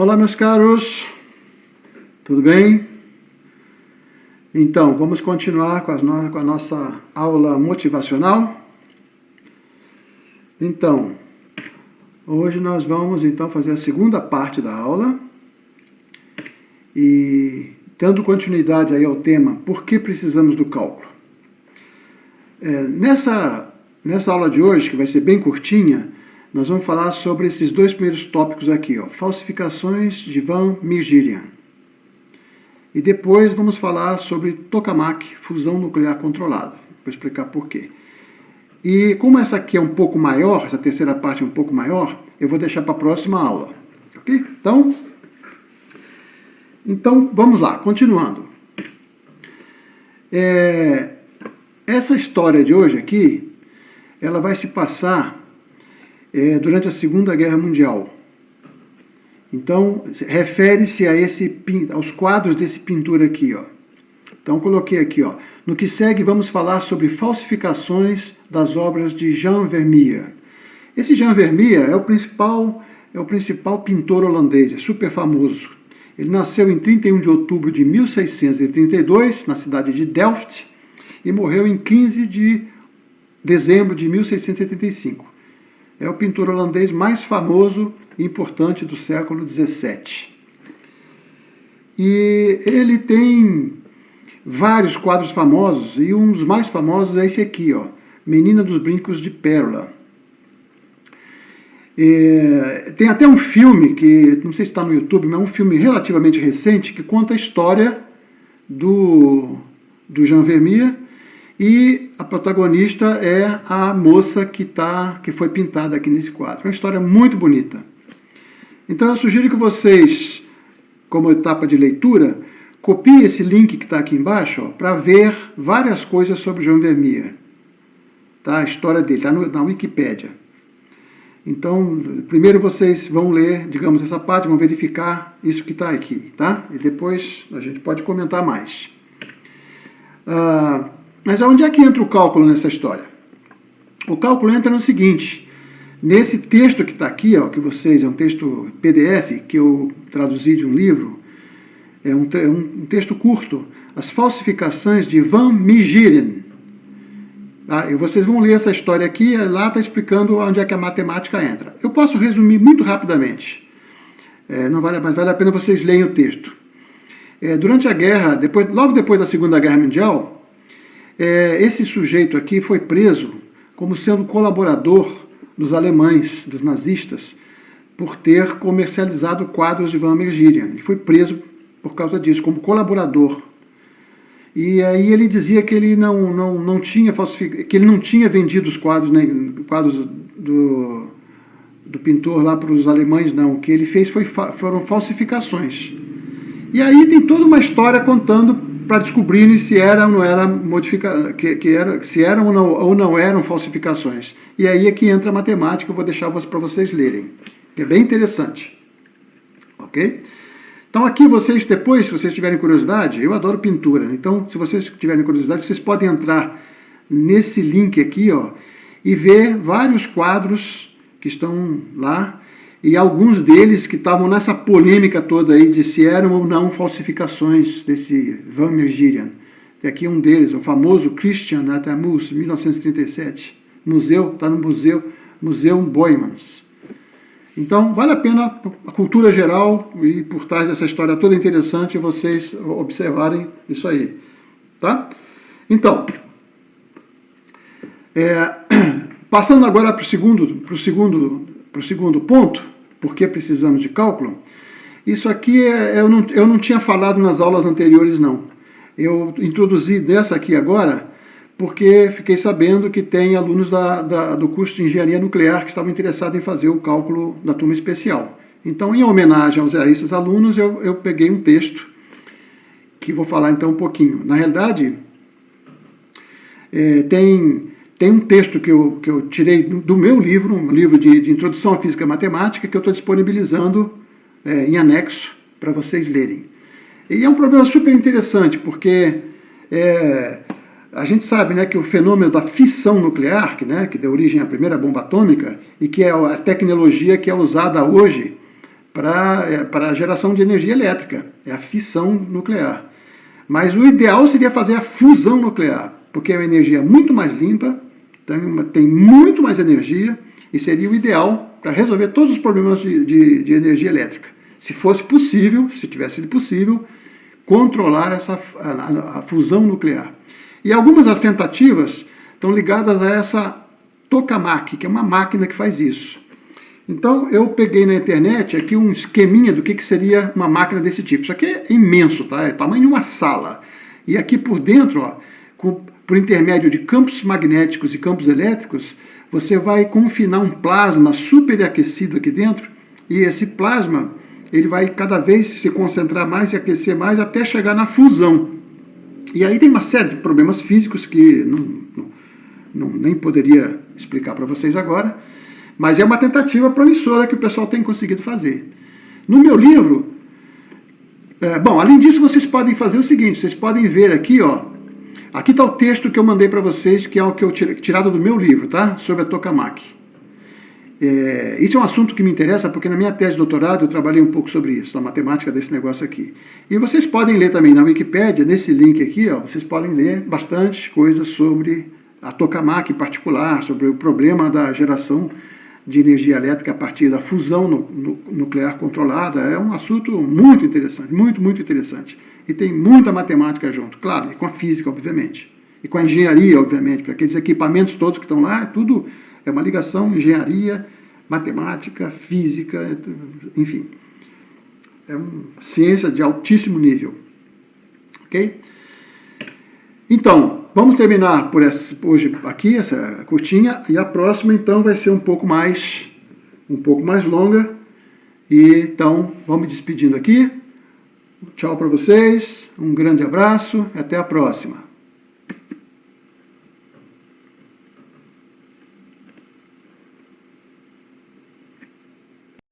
Olá, meus caros, tudo bem? Então, vamos continuar com a nossa aula motivacional. Então, hoje nós vamos fazer a segunda parte da aula e dando continuidade aí ao tema por que precisamos do cálculo. Nessa aula de hoje, que vai ser bem curtinha, nós vamos falar sobre esses dois primeiros tópicos aqui, falsificações de Van Meegerian. E depois vamos falar sobre tokamak, fusão nuclear controlada. Vou explicar por quê. E como essa aqui é um pouco maior, essa terceira parte é um pouco maior, eu vou deixar para a próxima aula. Ok? Então vamos lá, continuando. Essa história de hoje aqui, ela vai se passar durante a Segunda Guerra Mundial. Então, refere-se aos quadros desse pintor aqui. Então, coloquei aqui. No que segue, vamos falar sobre falsificações das obras de Jan Vermeer. Esse Jan Vermeer é o principal pintor holandês, é super famoso. Ele nasceu em 31 de outubro de 1632, na cidade de Delft, e morreu em 15 de dezembro de 1675. É o pintor holandês mais famoso e importante do século XVII. E ele tem vários quadros famosos, e um dos mais famosos é esse aqui, Menina dos Brincos de Pérola. Tem até um filme, que não sei se está no YouTube, mas é um filme relativamente recente, que conta a história do Jan Vermeer, e a protagonista é a moça que foi pintada aqui nesse quadro. É uma história muito bonita. Então eu sugiro que vocês, como etapa de leitura, copiem esse link que está aqui embaixo para ver várias coisas sobre Jan Vermeer. Tá? A história dele está na Wikipédia. Então, primeiro vocês vão ler, digamos, essa parte, vão verificar isso que está aqui. Tá? E depois a gente pode comentar mais. Mas onde é que entra o cálculo nessa história? O cálculo entra no seguinte: nesse texto que está aqui, é um texto PDF que eu traduzi de um livro, é um texto curto, As Falsificações de Van Meegerian. E vocês vão ler essa história aqui, lá está explicando onde é que a matemática entra. Eu posso resumir muito rapidamente, mas vale a pena vocês lerem o texto. Durante a guerra, logo depois da Segunda Guerra Mundial, esse sujeito aqui foi preso como sendo colaborador dos alemães, dos nazistas, por ter comercializado quadros de Van Meegerian. Ele foi preso por causa disso, como colaborador. E aí ele dizia que ele não tinha falsificado, que ele não tinha vendido os quadros, né, quadros do pintor lá para os alemães, não. O que ele fez foram falsificações. E aí tem toda uma história contando para descobrirem se era ou não era se eram ou não eram falsificações. E aí é que entra a matemática, eu vou deixar para vocês lerem. É bem interessante. Ok? Então aqui vocês depois, se vocês tiverem curiosidade, eu adoro pintura, então se vocês tiverem curiosidade, vocês podem entrar nesse link aqui, e ver vários quadros que estão lá, e alguns deles que estavam nessa polêmica toda aí de se eram ou não falsificações desse Van Meegerian. Tem aqui um deles, o famoso Christian Atamus, 1937. Está no Museum Boijmans. Então, vale a pena a cultura geral e por trás dessa história toda interessante vocês observarem isso aí. Tá? Então, passando agora para o segundo ponto, por que precisamos de cálculo? Isso aqui eu não tinha falado nas aulas anteriores, não. Eu introduzi dessa aqui agora porque fiquei sabendo que tem alunos do curso de Engenharia Nuclear que estavam interessados em fazer o cálculo da turma especial. Então, em homenagem a esses alunos, eu peguei um texto que vou falar então um pouquinho. Na realidade, tem um texto que eu tirei do meu livro, um livro de Introdução à Física e Matemática, que eu estou disponibilizando em anexo para vocês lerem. E é um problema super interessante, porque a gente sabe, né, que o fenômeno da fissão nuclear, que deu origem à primeira bomba atômica, e que é a tecnologia que é usada hoje para a geração de energia elétrica, é a fissão nuclear. Mas o ideal seria fazer a fusão nuclear, porque é uma energia muito mais limpa, tem muito mais energia, e seria o ideal para resolver todos os problemas de energia elétrica. Se fosse possível, se tivesse sido possível, controlar a fusão nuclear. E algumas das tentativas estão ligadas a essa tokamak, que é uma máquina que faz isso. Então eu peguei na internet aqui um esqueminha do que seria uma máquina desse tipo. Isso aqui é imenso, tá? É o tamanho de uma sala. E aqui por dentro, ó, por intermédio de campos magnéticos e campos elétricos, você vai confinar um plasma superaquecido aqui dentro, e esse plasma ele vai cada vez se concentrar mais e aquecer mais até chegar na fusão. E aí tem uma série de problemas físicos que nem poderia explicar para vocês agora, mas é uma tentativa promissora que o pessoal tem conseguido fazer. No meu livro, bom, além disso vocês podem fazer o seguinte, vocês podem ver aqui, ó, aqui está o texto que eu mandei para vocês, que é o que eu tirado do meu livro, tá? Sobre a tokamak. Isso é um assunto que me interessa, porque na minha tese de doutorado eu trabalhei um pouco sobre isso, a matemática desse negócio aqui. E vocês podem ler também na Wikipédia, nesse link aqui, ó, vocês podem ler bastante coisas sobre a tokamak em particular, sobre o problema da geração de energia elétrica a partir da fusão nuclear controlada. É um assunto muito interessante, muito interessante. E tem muita matemática junto, claro, e com a física, obviamente. E com a engenharia, obviamente, para aqueles equipamentos todos que estão lá, tudo é uma ligação engenharia, matemática, física, enfim. É uma ciência de altíssimo nível. Ok? Então, vamos terminar por hoje aqui, essa curtinha, e a próxima, então, vai ser um pouco mais longa. E, então, vamos me despedindo aqui. Tchau para vocês, um grande abraço e até a próxima.